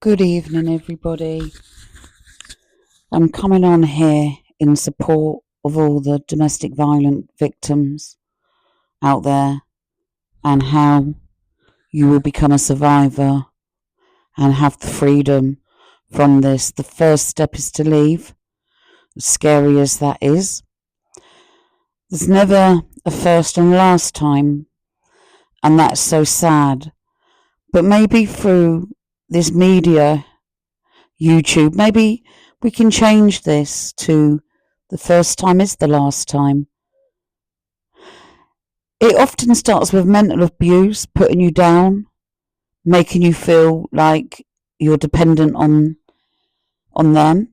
Good evening, everybody. I'm coming on here in support of all the domestic violence victims out there and how you will become a survivor and have the freedom from this. The first step is to leave, as scary as that is. There's never a first and last time, and that's so sad. But maybe through this media, YouTube, maybe we can change this to the first time is the last time. It often starts with mental abuse, putting you down, making you feel like you're dependent on them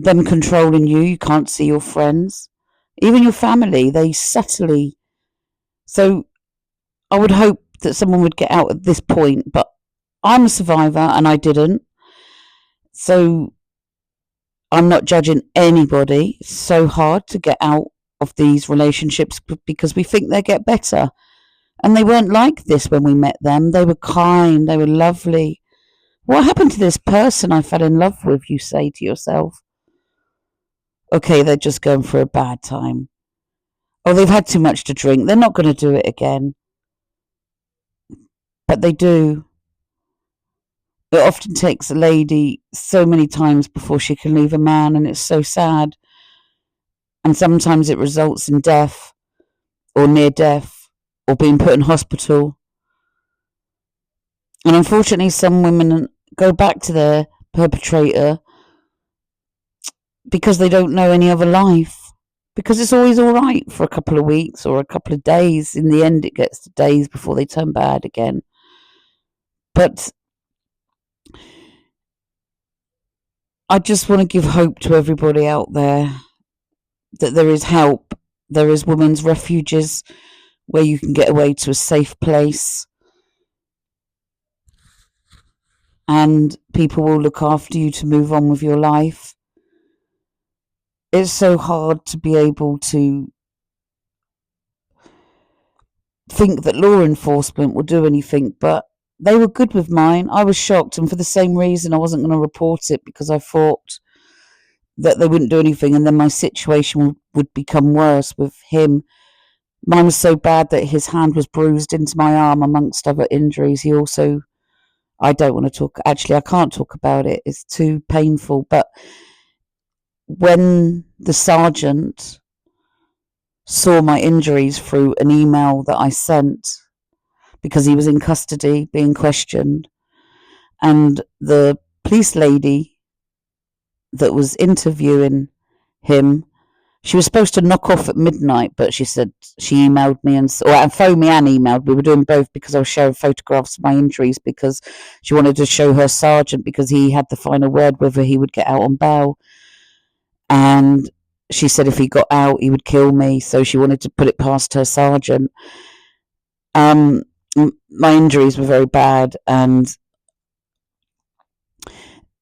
controlling you. You can't see your friends, even your family. They subtly. So I would hope that someone would get out at this point, but I'm a survivor and I didn't. So I'm not judging anybody. It's so hard to get out of these relationships because we think they get better. And they weren't like this when we met them. They were kind. They were lovely. What happened to this person I fell in love with, you say to yourself? Okay, they're just going for a bad time. Oh, they've had too much to drink. They're not going to do it again. But they do. It often takes a lady so many times before she can leave a man, and it's so sad. And sometimes it results in death or near death or being put in hospital. And unfortunately, some women go back to their perpetrator because they don't know any other life. Because it's always all right for a couple of weeks or a couple of days. In the end, it gets to days before they turn bad again. But I just want to give hope to everybody out there that there is help. There is women's refuges where you can get away to a safe place. And people will look after you to move on with your life. It's so hard to be able to think that law enforcement will do anything, but they were good with mine. I was shocked, and for the same reason I wasn't going to report it, because I thought that they wouldn't do anything and then my situation would become worse with him. Mine was so bad that his hand was bruised into my arm, amongst other injuries. He also, I don't want to talk, actually I can't talk about it, it's too painful, but when the sergeant saw my injuries through an email that I sent, because he was in custody being questioned, and the police lady that was interviewing him, she was supposed to knock off at midnight, but she said she emailed me and phoned me and emailed. We were doing both because I was showing photographs of my injuries, because she wanted to show her sergeant, because he had the final word whether he would get out on bail. And she said if he got out, he would kill me. So she wanted to put it past her sergeant. My injuries were very bad, and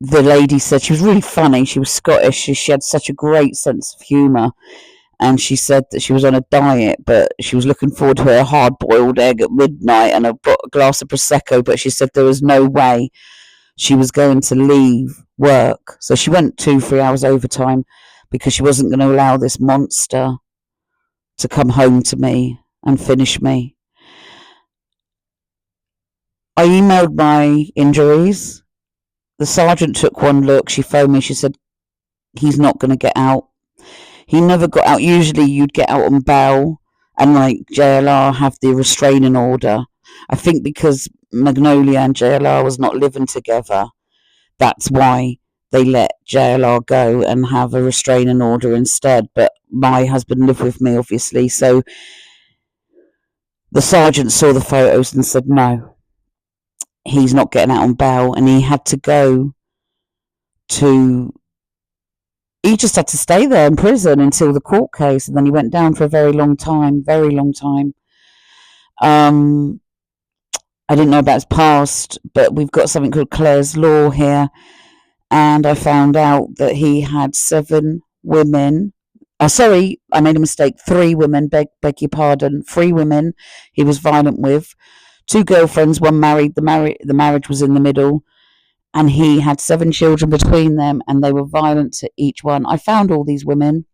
the lady said, she was really funny. She was Scottish. She had such a great sense of humour. And she said that she was on a diet, but she was looking forward to her hard-boiled egg at midnight and a glass of Prosecco. But she said there was no way she was going to leave work. So she went 2-3 hours overtime because she wasn't going to allow this monster to come home to me and finish me. I emailed my injuries. The sergeant took one look. She phoned me. She said, he's not going to get out. He never got out. Usually you'd get out on bail, and like JLR have the restraining order. I think because Magnolia and JLR was not living together, that's why they let JLR go and have a restraining order instead. But my husband lived with me, obviously. So the sergeant saw the photos and said, no, he's not getting out on bail. And he had to go to... He just had to stay there in prison until the court case, and then he went down for a very long time. I didn't know about his past, but we've got something called Clare's Law here, and I found out that he had 7 women. Sorry, I made a mistake. 3 women, beg your pardon. 3 women he was violent with. 2 girlfriends, one married. The marriage was in the middle. and he had 7 children between them, and they were violent to each one. I found all these women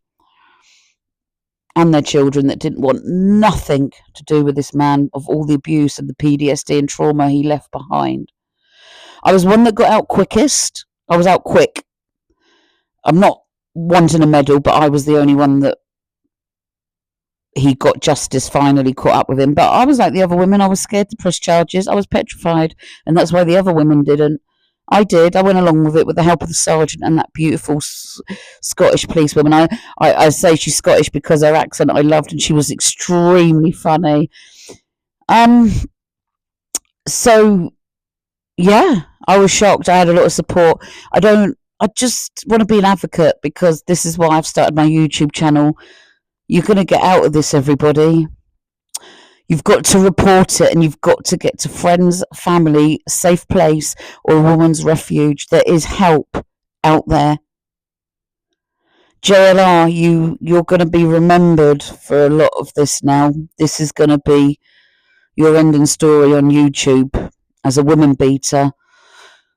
and their children that didn't want nothing to do with this man, of all the abuse and the PTSD and trauma he left behind. I was one that got out quickest. I was out quick. I'm not wanting a medal, but I was the only one that he got justice finally caught up with him. But I was like the other women. I was scared to press charges. I was petrified, and that's why the other women didn't. I did. I went along with it with the help of the sergeant and that beautiful Scottish policewoman. I say she's Scottish because her accent I loved, and she was extremely funny. So yeah, I was shocked. I had a lot of support. I just want to be an advocate, because this is why I've started my YouTube channel. You're going to get out of this, everybody. You've got to report it, and you've got to get to friends, family, a safe place, or a woman's refuge. There is help out there. JLR, you're going to be remembered for a lot of this now. This is going to be your ending story on YouTube as a woman beater.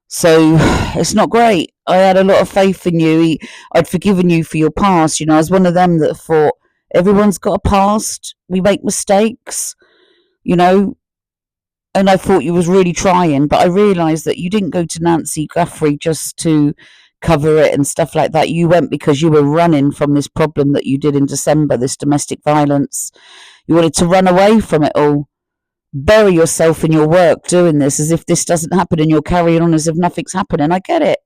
So it's not great. I had a lot of faith in you. I'd forgiven you for your past. I was one of them that thought everyone's got a past. We make mistakes, and I thought you was really trying, but I realised that you didn't go to Nancy Guthrie just to cover it and stuff like that. You went because you were running from this problem that you did in December, this domestic violence. You wanted to run away from it all. Bury yourself in your work doing this as if this doesn't happen, and you're carrying on as if nothing's happening. I get it.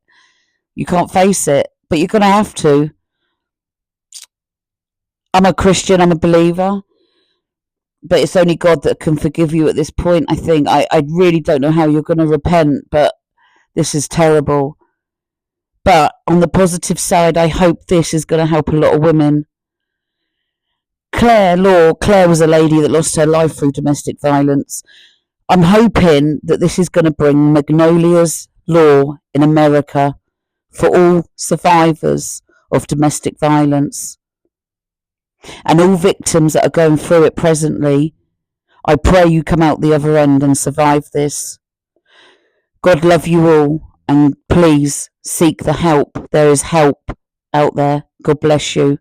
You can't face it, but you're going to have to. I'm a Christian, I'm a believer, but it's only God that can forgive you at this point, I think. I really don't know how you're going to repent, but this is terrible. But on the positive side, I hope this is going to help a lot of women. Claire was a lady that lost her life through domestic violence. I'm hoping that this is going to bring Magnolia's law in America for all survivors of domestic violence and all victims that are going through it presently. I pray you come out the other end and survive this. God love you all, and please seek the help. There is help out there. God bless you.